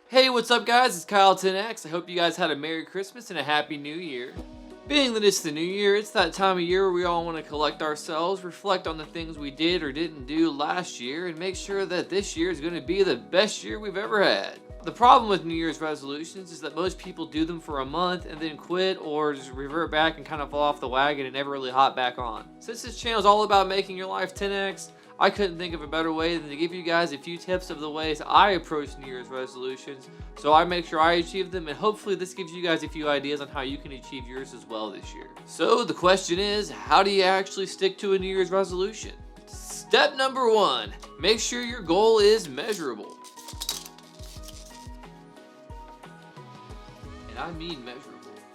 Hey, what's up guys? It's Kyle 10X. I hope you guys had a Merry Christmas and a Happy New Year. Being that it's the new year, it's that time of year where we all want to collect ourselves, reflect on the things we did or didn't do last year, and make sure that this year is going to be the best year we've ever had. The problem with New Year's resolutions is that most people do them for a month and then quit or just revert back and kind of fall off the wagon and never really hop back on. Since this channel is all about making your life 10x, I couldn't think of a better way than to give you guys a few tips of the ways I approach New Year's resolutions so I make sure I achieve them, and hopefully this gives you guys a few ideas on how you can achieve yours as well this year. So the question is, how do you actually stick to a New Year's resolution? Step number 1, make sure your goal is measurable. And I mean measurable.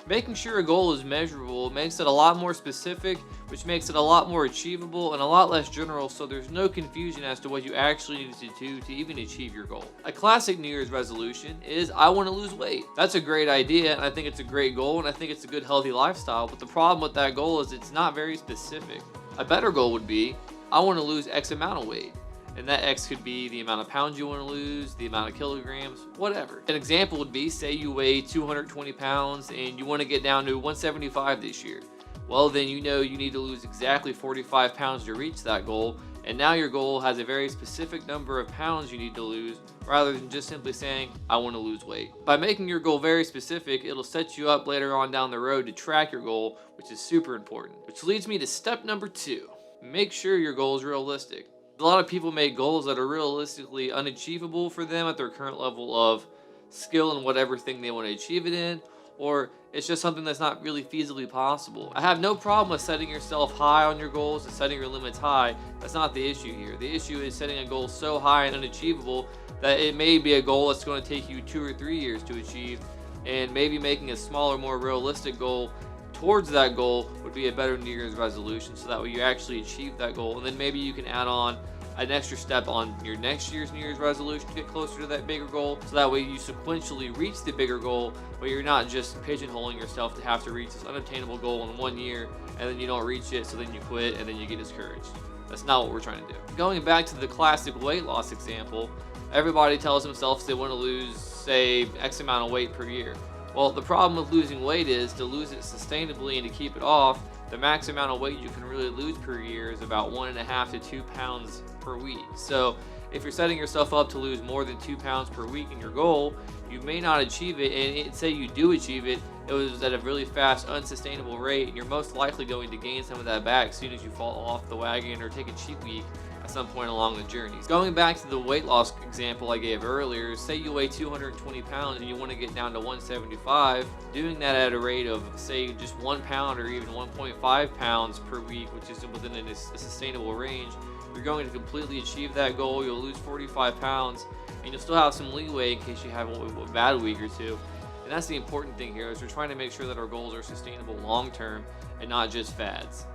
Making sure a goal is measurable makes it a lot more specific, which makes it a lot more achievable and a lot less general, so there's no confusion as to what you actually need to do to even achieve your goal. A classic New Year's resolution is, I want to lose weight. That's a great idea, and I think it's a great goal, and I think it's a good healthy lifestyle, but the problem with that goal is it's not very specific. A better goal would be, I want to lose X amount of weight. And that X could be the amount of pounds you want to lose, the amount of kilograms, whatever. An example would be, say you weigh 220 pounds and you want to get down to 175 this year. Well, then you know you need to lose exactly 45 pounds to reach that goal, and now your goal has a very specific number of pounds you need to lose, rather than just simply saying, I want to lose weight. By making your goal very specific, it'll set you up later on down the road to track your goal, which is super important. Which leads me to step number 2. Make sure your goal is realistic. A lot of people make goals that are realistically unachievable for them at their current level of skill in whatever thing they want to achieve it in, or it's just something that's not really feasibly possible. I have no problem with setting yourself high on your goals and setting your limits high. That's not the issue here. The issue is setting a goal so high and unachievable that it may be a goal that's going to take you 2 or 3 years to achieve, and maybe making a smaller, more realistic goal towards that goal would be a better New Year's resolution, so that way you actually achieve that goal, and then maybe you can add on an extra step on your next year's New Year's resolution to get closer to that bigger goal, so that way you sequentially reach the bigger goal, but you're not just pigeonholing yourself to have to reach this unobtainable goal in 1 year and then you don't reach it, so then you quit and then you get discouraged. That's not what we're trying to do. Going back to the classic weight loss example, everybody tells themselves they want to lose, say, X amount of weight per year. Well, the problem with losing weight is, to lose it sustainably and to keep it off, the max amount of weight you can really lose per year is about 1.5 to 2 pounds per week. So if you're setting yourself up to lose more than 2 pounds per week in your goal, you may not achieve it, and say you do achieve it, it was at a really fast, unsustainable rate, and you're most likely going to gain some of that back as soon as you fall off the wagon or take a cheat week at some point along the journey. Going back to the weight loss example I gave earlier, say you weigh 220 pounds and you want to get down to 175, doing that at a rate of, say, just 1 pound or even 1.5 pounds per week, which is within a sustainable range, you're going to completely achieve that goal. You'll lose 45 pounds, and you'll still have some leeway in case you have a bad week or two. And that's the important thing here, is we're trying to make sure that our goals are sustainable long term and not just fads.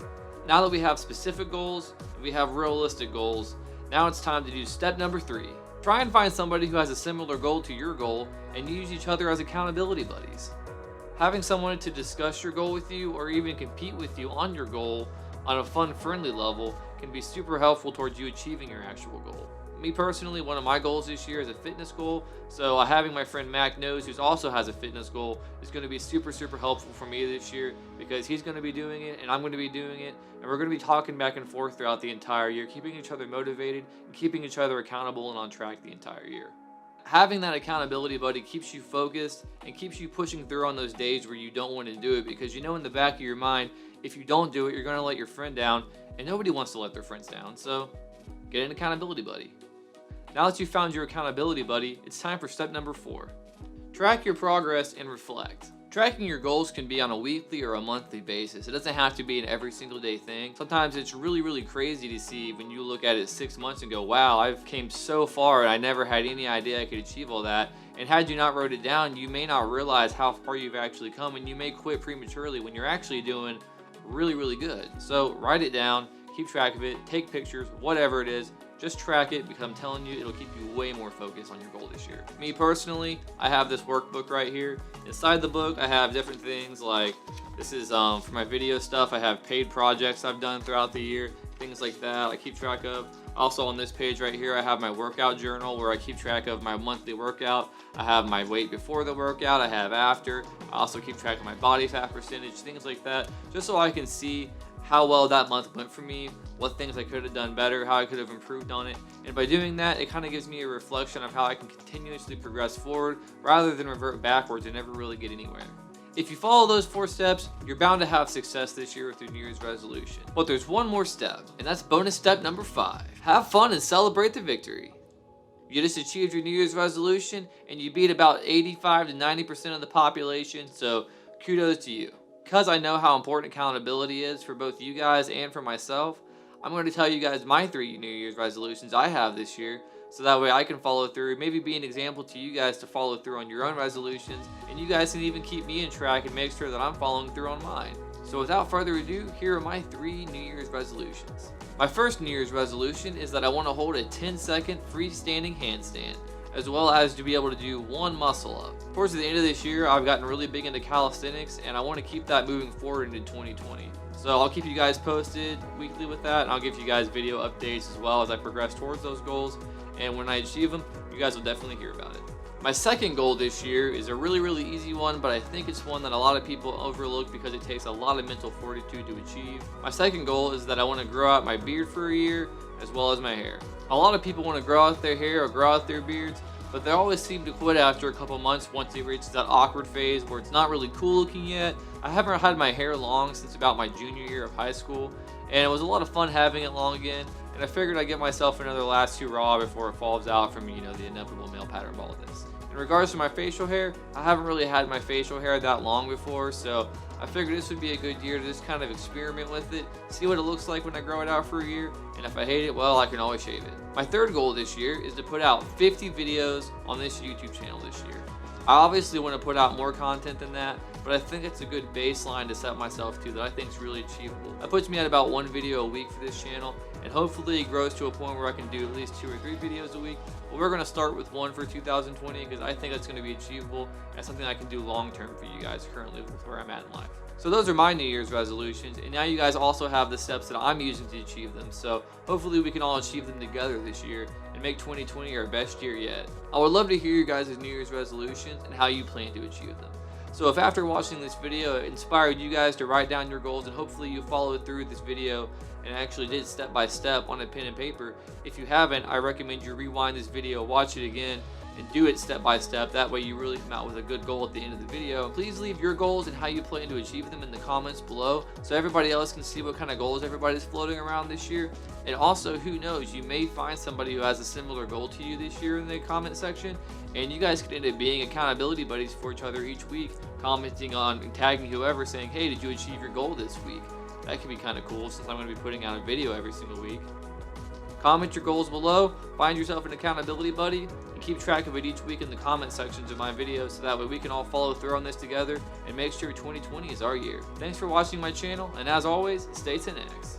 Now that we have specific goals, we have realistic goals, now it's time to do step number 3. Try and find somebody who has a similar goal to your goal and use each other as accountability buddies. Having someone to discuss your goal with you or even compete with you on your goal on a fun, friendly level can be super helpful towards you achieving your actual goal. Me personally, one of my goals this year is a fitness goal, so having my friend Mac Knows, who also has a fitness goal, is going to be super helpful for me this year, because he's going to be doing it and I'm going to be doing it, and we're going to be talking back and forth throughout the entire year, keeping each other motivated and keeping each other accountable and on track the entire year. Having that accountability buddy keeps you focused and keeps you pushing through on those days where you don't want to do it, because you know in the back of your mind, if you don't do it, you're going to let your friend down, and nobody wants to let their friends down, so get an accountability buddy. Now that you've found your accountability buddy, it's time for step number 4. Track your progress and reflect. Tracking your goals can be on a weekly or a monthly basis. It doesn't have to be an every single day thing. Sometimes it's really crazy to see when you look at it 6 months and go, wow, I've came so far and I never had any idea I could achieve all that. And had you not wrote it down, you may not realize how far you've actually come, and you may quit prematurely when you're actually doing really good. So write it down, keep track of it, take pictures, whatever it is. Just track it, because I'm telling you, it'll keep you way more focused on your goal this year. Me personally, I have this workbook right here. Inside the book, I have different things like, this is for my video stuff. I have paid projects I've done throughout the year, things like that I keep track of. Also on this page right here, I have my workout journal where I keep track of my monthly workout. I have my weight before the workout, I have after. I also keep track of my body fat percentage, things like that, just so I can see how well that month went for me, what things I could have done better, how I could have improved on it. And by doing that, it kind of gives me a reflection of how I can continuously progress forward rather than revert backwards and never really get anywhere. If you follow those 4 steps, you're bound to have success this year with your New Year's resolution. But there's one more step, and that's bonus step number 5. Have fun and celebrate the victory. You just achieved your New Year's resolution, and you beat about 85 to 90% of the population, so kudos to you. Because I know how important accountability is for both you guys and for myself, I'm going to tell you guys my 3 New Year's resolutions I have this year, so that way I can follow through, maybe be an example to you guys to follow through on your own resolutions, and you guys can even keep me in track and make sure that I'm following through on mine. So without further ado, here are my 3 New Year's resolutions. My first New Year's resolution is that I want to hold a 10-second freestanding handstand, as well as to be able to do 1 muscle up. Towards the end of this year, I've gotten really big into calisthenics, and I want to keep that moving forward into 2020. So I'll keep you guys posted weekly with that, and I'll give you guys video updates as well as I progress towards those goals. And when I achieve them, you guys will definitely hear about it. My second goal this year is a really easy one, but I think it's one that a lot of people overlook because it takes a lot of mental fortitude to achieve. My second goal is that I want to grow out my beard for a year, as well as my hair. A lot of people want to grow out their hair or grow out their beards, but they always seem to quit after a couple months once it reaches that awkward phase where it's not really cool looking yet. I haven't had my hair long since about my junior year of high school, and it was a lot of fun having it long again. And I figured I'd give myself another last hurrah before it falls out from, the inevitable male pattern baldness. In regards to my facial hair, I haven't really had my facial hair that long before, so I figured this would be a good year to just kind of experiment with it, see what it looks like when I grow it out for a year, and if I hate it, well, I can always shave it. My third goal this year is to put out 50 videos on this YouTube channel this year. I obviously want to put out more content than that, but I think it's a good baseline to set myself to that I think is really achievable. That puts me at about 1 video a week for this channel, and hopefully it grows to a point where I can do at least 2 or 3 videos a week. But we're going to start with 1 for 2020 because I think that's going to be achievable and something I can do long term for you guys currently with where I'm at in life. So those are my New Year's resolutions, and now you guys also have the steps that I'm using to achieve them. So hopefully we can all achieve them together this year and make 2020 our best year yet. I would love to hear your guys' New Year's resolutions and how you plan to achieve them. So if after watching this video it inspired you guys to write down your goals and hopefully you followed through this video and actually did step by step on a pen and paper, if you haven't, I recommend you rewind this video, watch it again, and do it step by step. That way you really come out with a good goal at the end of the video. Please leave your goals and how you plan to achieve them in the comments below so everybody else can see what kind of goals everybody's floating around this year. And also, who knows, you may find somebody who has a similar goal to you this year in the comment section, and you guys could end up being accountability buddies for each other each week, commenting on and tagging whoever saying, hey, did you achieve your goal this week? That could be kind of cool since I'm going to be putting out a video every single week. Comment your goals below, find yourself an accountability buddy, and keep track of it each week in the comment sections of my videos so that way we can all follow through on this together and make sure 2020 is our year. Thanks for watching my channel, and as always, stay 10X.